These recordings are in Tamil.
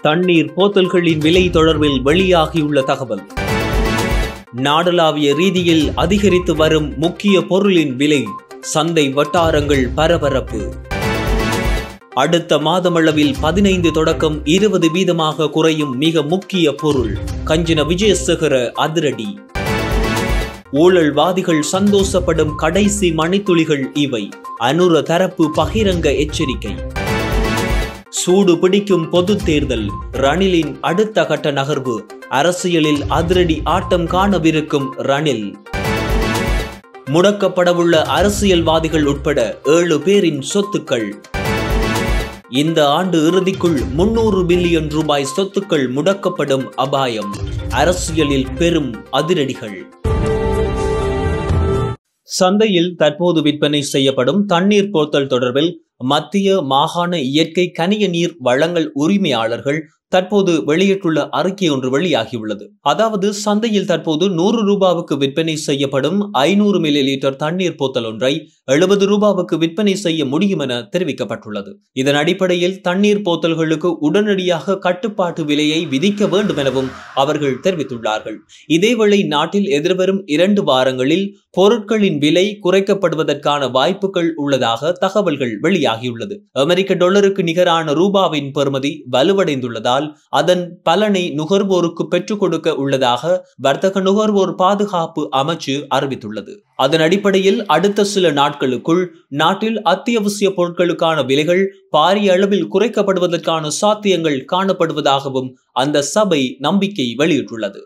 தண்ணீர் போத்தல்களின் விலை தொடர்பில் வெளியாகியுள்ள தகவல். நாடளாவிய ரீதியில் அதிகரித்து வரும் முக்கிய பொருளின் விலை, சந்தை வட்டாரங்கள் பரபரப்பு. அடுத்த மாதமளவில் 15 தொடக்கம் 20 வீதமாக குறையும் மிக முக்கிய பொருள், கஞ்சின விஜயசேகர அதிரடி. ஊழல்வாதிகள் சந்தோஷப்படும் கடைசி மணித்துளிகள் இவை, அனுர தரப்பு பகிரங்க எச்சரிக்கை. சூடு பிடிக்கும் பொது தேர்தல், ரணிலின் அடுத்த கட்ட நகர்வு, அரசியலில் அதிரடி ஆட்டம் காணவிருக்கும் ரணில். முடக்கப்படவுள்ள அரசியல்வாதிகள் உட்பட 7 பேரின் சொத்துக்கள். இந்த ஆண்டு இறுதிக்குள் 300 பில்லியன் ரூபாய் சொத்துக்கள் முடக்கப்படும் அபாயம், அரசியலில் பெரும் அதிரடிகள். சந்தையில் தற்போது விற்பனை செய்யப்படும் தண்ணீர் போத்தல் தொடர்பில் மத்திய மாகாண இயற்கை கனிய நீர் வழங்கல் உரிமையாளர்கள் தற்போது வெளியிட்டுள்ள அறிக்கை ஒன்று வெளியாகியுள்ளது. அதாவது சந்தையில் தற்போது 100 ரூபாவுக்கு விற்பனை செய்யப்படும் 500 மில்லி லிட்டர் தண்ணீர் போத்தல் ஒன்றை 70 ரூபாவுக்கு விற்பனை செய்ய முடியும் என தெரிவிக்கப்பட்டுள்ளது. இதன் அடிப்படையில் தண்ணீர் போத்தல்களுக்கு உடனடியாக கட்டுப்பாட்டு விலையை விதிக்க வேண்டும் எனவும் அவர்கள் தெரிவித்துள்ளார்கள். இதேவேளை நாட்டில் எதிர்வரும் 2 வாரங்களில் பொருட்களின் விலை குறைக்கப்படுவதற்கான வாய்ப்புகள் உள்ளதாக தகவல்கள் வெளியாகியுள்ளது. அமெரிக்க டாலருக்கு நிகரான ரூபாவின் பெறுமதி வலுவடைந்துள்ளதால் அதன் பலனை நுகர்வோருக்கு பெற்றுக் கொடுக்க உள்ளதாக வர்த்தக நுகர்வோர் பாதுகாப்பு அமைச்சு அறிவித்துள்ளது. அதன் அடிப்படையில் அடுத்த சில நாட்களுக்குள் நாட்டில் அத்தியாவசிய பொருட்களுக்கான விலைகள் பாரிய அளவில் குறைக்கப்படுவதற்கான சாத்தியங்கள் காணப்படுவதாகவும் அந்த சபை நம்பிக்கை வெளியிட்டுள்ளது.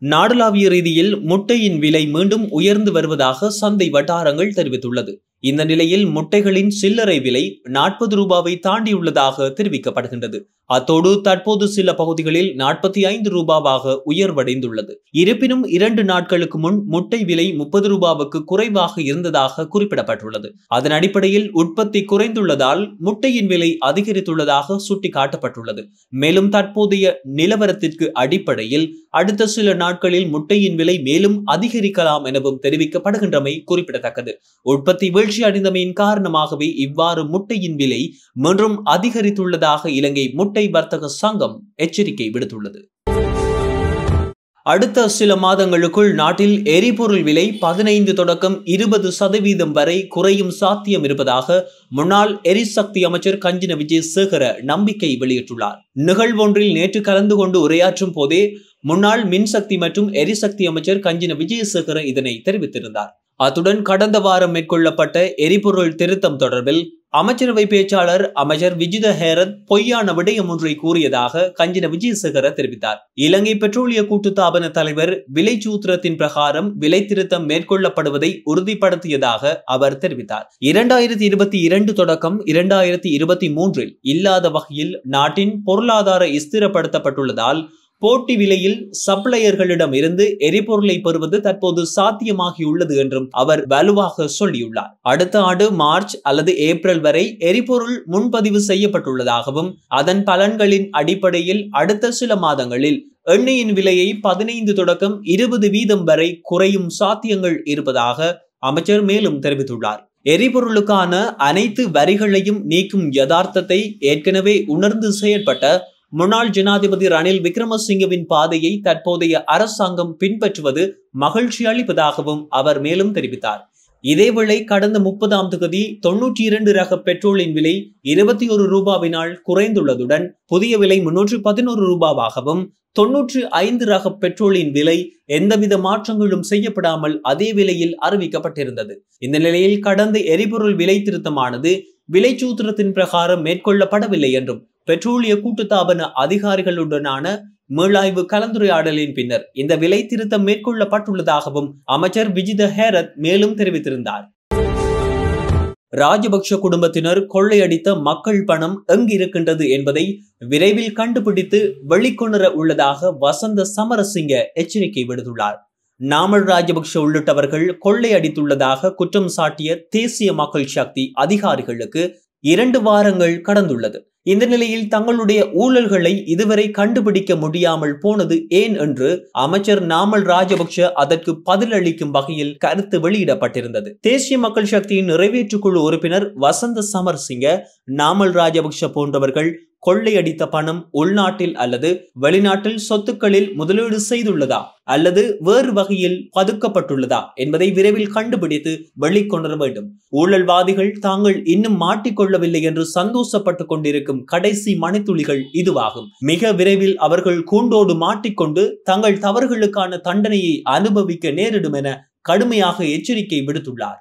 நாடளாவிய ரீதியில் முட்டையின் விலை மீண்டும் உயர்ந்து வருவதாக சந்தை வட்டாரங்கள் தெரிவித்துள்ளது. இந்த நிலையில் முட்டைகளின் சில்லறை விலை 40 ரூபாவை தாண்டியுள்ளதாக தெரிவிக்கப்படுகின்றது. அத்தோடு தற்போது சில பகுதிகளில் 45 ரூபாவாக உயர்வடைந்துள்ளது. இருப்பினும் 2 நாட்களுக்கு முன் முட்டை விலை 30 ரூபாவுக்கு குறைவாக இருந்ததாக குறிப்பிடப்பட்டுள்ளது. அதன் அடிப்படையில் உற்பத்தி குறைந்துள்ளதால் முட்டையின் விலை அதிகரித்துள்ளதாக சுட்டிக்காட்டப்பட்டுள்ளது. மேலும் தற்போதைய நிலவரத்திற்கு அடிப்படையில் அடுத்த சில நாட்களில் முட்டையின் விலை மேலும் அதிகரிக்கலாம் எனவும் தெரிவிக்கப்படுகின்றமை குறிப்பிடத்தக்கது. உற்பத்தி வீழ்ச்சி அடைந்தமையின் காரணமாகவே இவ்வாறு முட்டையின் விலை மீண்டும் அதிகரித்துள்ளதாக இலங்கை முட்டை வர்த்தக சங்கம் எச்சரிக்கை விடுத்துள்ளது. அடுத்த சில மாதங்களுக்குள் நாட்டில் எரிபொருள் விலை 15 தொடக்கம் 20% வரை குறையும் சாத்தியம் இருப்பதாக முன்னாள் எரிசக்தி அமைச்சர் கஞ்சின விஜயசேகர நம்பிக்கை வெளியிட்டுள்ளார். நிகழ்வொன்றில் நேற்று கலந்து கொண்டு உரையாற்றும் போதே முன்னாள் மின்சக்தி மற்றும் எரிசக்தி அமைச்சர் கஞ்சின விஜயசேகர இதனை தெரிவித்திருந்தார். அத்துடன் கடந்த வாரம் மேற்கொள்ளப்பட்ட எரிபொருள் திருத்தம் தொடர்பில் அமைச்சரவை பேச்சாளர் அமைச்சர் விஜித ஹேரத் பொய்யான விடயம் ஒன்றை கூறியதாக கஞ்சின விஜயசேகர தெரிவித்தார். இலங்கை பெட்ரோலிய கூட்டுத்தாபன தலைவர் விலை சூத்திரத்தின் பிரகாரம் விலை திருத்தம் மேற்கொள்ளப்படுவதை உறுதிப்படுத்தியதாக அவர் தெரிவித்தார். 2022 தொடக்கம் 2023 இல்லாத வகையில் நாட்டின் பொருளாதார ஸ்திரப்படுத்தப்பட்டுள்ளதால் போட்டி விலையில் சப்ளையர்களிடம் இருந்து எரிபொருளை பெறுவது தற்போது சாத்தியமாகியுள்ளது என்றும் அவர் வலுவாக சொல்லியுள்ளார். அடுத்த ஆண்டு மார்ச் அல்லது ஏப்ரல் வரை எரிபொருள் முன்பதிவு செய்யப்பட்டுள்ளதாகவும் அதன் பலன்களின் அடிப்படையில் அடுத்த சில மாதங்களில் எண்ணெயின் விலையை 15 தொடக்கம் 20 வீதம் வரை குறையும் சாத்தியங்கள் இருப்பதாக அமைச்சர் மேலும் தெரிவித்துள்ளார். எரிபொருளுக்கான அனைத்து வரிகளையும் நீக்கும் யதார்த்தத்தை ஏற்கனவே உணர்ந்து செயற்பட்ட முன்னாள் ஜனாதிபதி ரணில் விக்ரமசிங்கவின் பாதையை தற்போதைய அரசாங்கம் பின்பற்றுவது மகிழ்ச்சி அளிப்பதாகவும் அவர் மேலும் தெரிவித்தார். இதேவேளை கடந்த 30ஆம் தேதி 92 ரக பெட்ரோலின் விலை 21 ரூபாவினால் குறைந்துள்ளதுடன் புதிய விலை 311 ரூபாவாகவும் 95 ரக பெட்ரோலின் விலை எந்தவித மாற்றங்களும் செய்யப்படாமல் அதே விலையில் அறிவிக்கப்பட்டிருந்தது. இந்த நிலையில் கடந்த எரிபொருள் விலை திருத்தமானது விலை சூத்திரத்தின் பிரகாரம் மேற்கொள்ளப்படவில்லை என்றும் பெட்ரோலிய கூட்டுத்தாபன அதிகாரிகளுடனான மீளாய்வு கலந்துரையாடலின் பின்னர் இந்த விலை திருத்தம் மேற்கொள்ளப்பட்டுள்ளதாகவும் அமைச்சர் விஜித ஹேரத் மேலும் தெரிவித்திருந்தார். ராஜபக்ஷ குடும்பத்தினர் கொள்ளையடித்த மக்கள் பணம் எங்கிருக்கின்றது என்பதை விரைவில் கண்டுபிடித்து வெளிக்கொணர உள்ளதாக வசந்த சமரசிங்க எச்சரிக்கை விடுத்துள்ளார். நாமல் ராஜபக்ஷ உள்ளிட்டவர்கள் கொள்ளையடித்துள்ளதாக குற்றம் சாட்டிய தேசிய மக்கள் சக்தி அதிகாரிகளுக்கு 2 வாரங்கள் கடந்துள்ளது. இந்த நிலையில் தங்களுடைய ஊழல்களை இதுவரை கண்டுபிடிக்க முடியாமல் போனது ஏன் என்று அமைச்சர் நாமல் ராஜபக்ஷ அதற்கு பதிலளிக்கும் வகையில் கருத்து வெளியிடப்பட்டிருந்தது. தேசிய மக்கள் சக்தியின் நிறைவேற்றுக்குழு உறுப்பினர் வசந்த சமரசிங்க நாமல் ராஜபக்ஷ போன்றவர்கள் கொள்ளையடித்த பணம் உள்நாட்டில் அல்லது வெளிநாட்டில் சொத்துக்களில் முதலீடு செய்துள்ளதா அல்லது வேறு வகையில் பதுக்கப்பட்டுள்ளதா என்பதை விரைவில் கண்டுபிடித்து வெளிக்கொணர வேண்டும். ஊழல்வாதிகள் தாங்கள் இன்னும் மாட்டிக்கொள்ளவில்லை என்று சந்தோஷப்பட்டுக் கொண்டிருக்கும் கடைசி மணித்துளிகள் இதுவாகும். மிக விரைவில் அவர்கள் கூண்டோடு மாட்டிக்கொண்டு தங்கள் தவறுகளுக்கான தண்டனையை அனுபவிக்க நேரிடும் என கடுமையாக எச்சரிக்கை விடுத்துள்ளார்.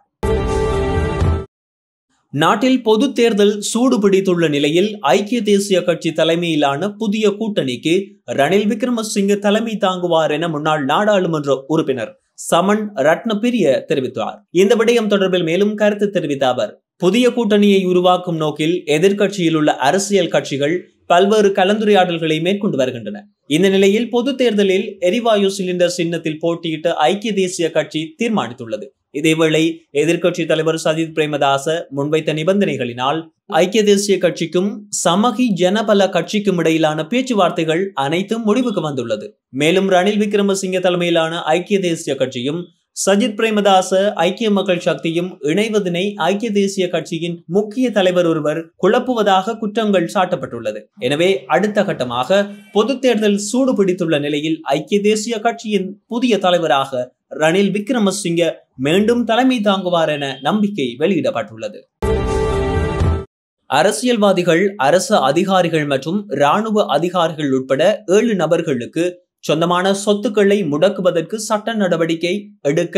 நாட்டில் பொது தேர்தல் சூடு பிடித்துள்ள நிலையில் ஐக்கிய தேசிய கட்சி தலைமையிலான புதிய கூட்டணிக்கு ரணில் விக்ரமசிங்கே தலைமை தாங்குவார் என முன்னாள் நாடாளுமன்ற உறுப்பினர் சமன் ரத்னபிரிய தெரிவித்தார். இந்த விடயம் தொடர்பில் மேலும் கருத்து தெரிவித்த அவர், புதிய கூட்டணியை உருவாக்கும் நோக்கில் எதிர்க்கட்சியில் உள்ள அரசியல் கட்சிகள் பல்வேறு கலந்துரையாடல்களை மேற்கொண்டு வருகின்றன. இந்த நிலையில் பொது தேர்தலில் எரிவாயு சிலிண்டர் சின்னத்தில் போட்டியிட்ட ஐக்கிய தேசிய கட்சி தீர்மானித்துள்ளது. இதேவேளை எதிர்க்கட்சி தலைவர் சஜித் பிரேமதாச முன்வைத்த நிபந்தனைகளினால் ஐக்கிய தேசிய கட்சிக்கும் சமகி ஜனபல கட்சிக்கும் இடையிலான பேச்சுவார்த்தைகள் அனைத்தும் முடிவுக்கு வந்துள்ளது. மேலும் ரணில் விக்ரமசிங்கே தலைமையிலான ஐக்கிய தேசிய கட்சியும் சஜித் பிரேமதாச ஐக்கிய மக்கள் சக்தியும் இணைவதனை ஐக்கிய தேசிய கட்சியின் முக்கிய தலைவர் ஒருவர் குழப்புவதாக குற்றங்கள் சாட்டப்பட்டுள்ளது. எனவே அடுத்த கட்டமாக பொது தேர்தல் சூடு பிடித்துள்ள நிலையில் ஐக்கிய தேசிய கட்சியின் புதிய தலைவராக ரணில் விக்ரமசிங்கே மீண்டும் தலைமை தாங்குவார் என நம்பிக்கை வெளியிடப்பட்டுள்ளது. அரசியல்வாதிகள், அரசு அதிகாரிகள் மற்றும் இராணுவ அதிகாரிகள் உட்பட 7 நபர்களுக்கு சொந்தமான சொத்துக்களை முடக்குவதற்கு சட்ட நடவடிக்கை எடுக்க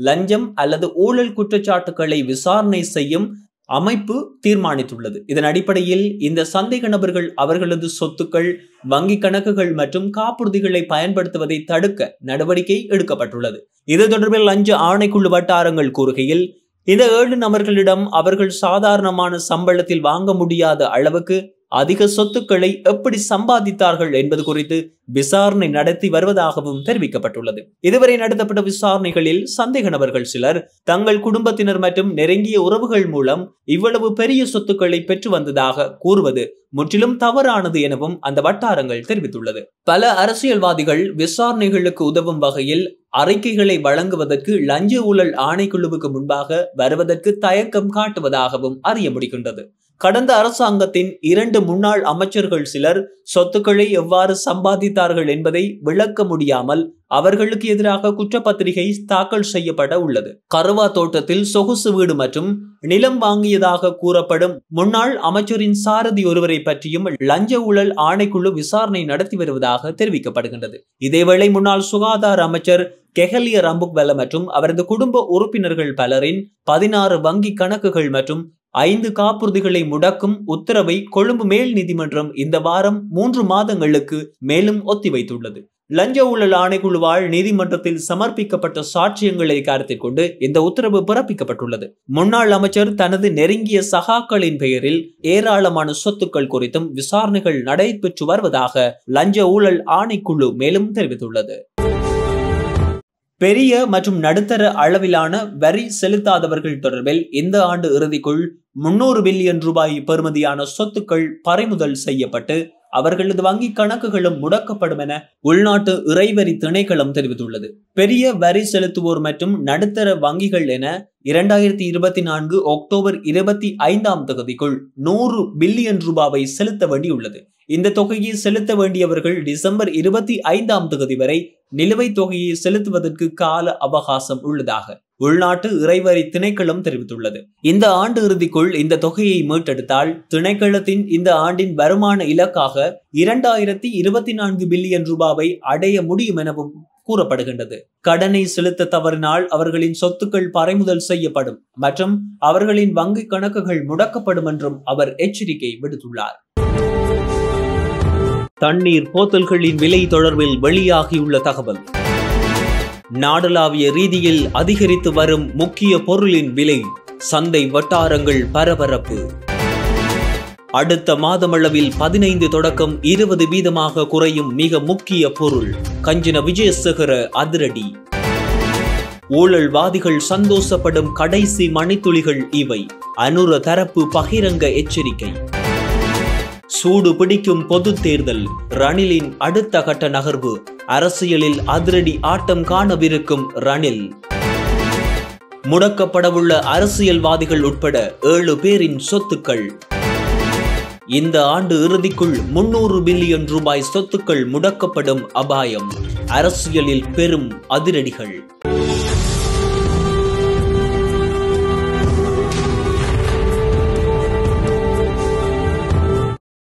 லஞ்சம் அல்லது ஊழல் குற்றச்சாட்டுக்களை விசாரணை செய்யும் அமைப்பு தீர்மானித்துள்ளது. இதன் அடிப்படையில் இந்த சந்தேக நபர்கள் அவர்களது சொத்துக்கள், வங்கி கணக்குகள் மற்றும் காப்புறுதிகளை பயன்படுத்துவதை தடுக்க நடவடிக்கை எடுக்கப்பட்டுள்ளது. இது தொடர்பில் லஞ்ச ஆணைக்குழு வட்டாரங்கள் கூறுகையில், இந்த 7 நபர்களிடம் அவர்கள் சாதாரணமான சம்பளத்தில் வாங்க முடியாத அளவுக்கு அதிக சொத்துக்களை எப்படி சம்பாதித்தார்கள் என்பது குறித்து விசாரணை நடத்தி வருவதாகவும் தெரிவிக்கப்பட்டுள்ளது. இதுவரை நடத்தப்பட்ட விசாரணைகளில் சந்தேக நபர்கள் சிலர் தங்கள் குடும்பத்தினர் மற்றும் நெருங்கிய உறவுகள் மூலம் இவ்வளவு பெரிய சொத்துக்களை பெற்று வந்ததாக கூறுவது முற்றிலும் தவறானது எனவும் அந்த வட்டாரங்கள் தெரிவித்துள்ளது. பல அரசியல்வாதிகள் விசாரணைகளுக்கு உதவும் வகையில் அறிக்கைகளை வழங்குவதற்கு லஞ்ச ஊழல் ஆணைக்குழுவுக்கு முன்பாக வருவதற்கு தயக்கம் காட்டுவதாகவும் அறிய முடிகின்றது. கடந்த அரசாங்கத்தின் 2 முன்னாள் அமைச்சர்கள் சிலர் சொத்துக்களை எவ்வாறு சம்பாதித்தார்கள் என்பதை விளக்க முடியாமல் அவர்களுக்கு எதிராக குற்றப்பத்திரிகை தாக்கல் செய்யப்பட உள்ளது. கருவா தோட்டத்தில் சொகுசு வீடு மற்றும் நிலம் வாங்கியதாக கூறப்படும் முன்னாள் அமைச்சரின் சாரதி ஒருவரை பற்றியும் லஞ்ச ஊழல் ஆணைக்குழு விசாரணை நடத்தி வருவதாக தெரிவிக்கப்படுகின்றது. இதேவேளை முன்னாள் சுகாதார அமைச்சர் கெஹலிய ரம்புக்வெல மற்றும் அவரது குடும்ப உறுப்பினர்கள் பலரின் 16 வங்கி கணக்குகள் மற்றும் 5 காப்புறுதிகளை முடக்கும் உத்தரவை கொழும்பு மேல் நீதிமன்றம் இந்த வாரம் 3 மாதங்களுக்கு மேலும் ஒத்திவைத்துள்ளது. லஞ்ச ஊழல் ஆணைக்குழுவால் நீதிமன்றத்தில் சமர்ப்பிக்கப்பட்ட சாட்சியங்களை கருத்தில் கொண்டு இந்த உத்தரவு பிறப்பிக்கப்பட்டுள்ளது. முன்னாள் அமைச்சர் தனது நெருங்கிய சகாக்களின் பெயரில் ஏராளமான சொத்துக்கள் குறித்தும் விசாரணைகள் நடைபெற்று வருவதாக லஞ்ச ஊழல் ஆணைக்குழு மேலும் தெரிவித்துள்ளது. பெரிய மற்றும் நடுத்தர அளவிலான வரி செலுத்தாதவர்கள் தொடர்பில் இந்த ஆண்டு இறுதிக்குள் 300 பில்லியன் ரூபாய் பெறுமதியான சொத்துக்கள் பறிமுதல் செய்யப்பட்டு அவர்களது வங்கி கணக்குகளும் முடக்கப்படும் என உள்நாட்டு இறைவரி திணைக்களம் தெரிவித்துள்ளது. பெரிய வரி செலுத்துவோர் மற்றும் நடுத்தர வங்கிகள் என 2024 அக்டோபர் 25ஆம் தேதிக்குள் 100 பில்லியன் ரூபாவை செலுத்த வேண்டியுள்ளது. இந்த தொகையை செலுத்த வேண்டியவர்கள் டிசம்பர் 25ஆம் தேதி வரை நிலுவைத் தொகையை செலுத்துவதற்கு கால அவகாசம் உள்ளதாக உள்நாட்டு இறைவரி திணைக்களம் தெரிவித்துள்ளது. இந்த ஆண்டு இறுதிக்குள் இந்த தொகையை மீட்டெடுத்தால் திணைக்களத்தின் இந்த ஆண்டின் வருமான இலக்காக 2024 பில்லியன் ரூபாவை அடைய முடியும் எனவும் கூறப்படுகின்றது. கடனை செலுத்த தவறினால் அவர்களின் சொத்துக்கள் பறிமுதல் செய்யப்படும் மற்றும் அவர்களின் வங்கி கணக்குகள் முடக்கப்படும் என்றும் அவர் எச்சரிக்கை விடுத்துள்ளார். தண்ணீர் போத்தல்களின் விலை தொடர்பில் வெளியாகியுள்ள தகவல். நாடளாவிய ரீதியில் அதிகரித்து வரும் முக்கிய பொருளின் விலை, சந்தை வட்டாரங்கள் பரபரப்பு. அடுத்த மாதமளவில் 15 தொடக்கம் 20 வீதமாக குறையும் மிக முக்கிய பொருள், கஞ்சன விஜயசேகர அதிரடி. ஊழல்வாதிகள் சந்தோஷப்படும் கடைசி மணித்துளிகள் இவை, அனுர தரப்பு பகிரங்க எச்சரிக்கை. சூடு பிடிக்கும் பொது தேர்தல், ரணிலின் அடுத்த கட்ட நகர்வு, அரசியலில் அதிரடி ஆட்டம் காணவிருக்கும் ரணில். முடக்கப்படவுள்ள அரசியல்வாதிகள் உட்பட 7 பேரின் சொத்துக்கள். இந்த ஆண்டு இறுதிக்குள் 300 பில்லியன் ரூபாய் சொத்துக்கள் முடக்கப்படும் அபாயம். அரசியலில் பெரும் அதிரடிகள்.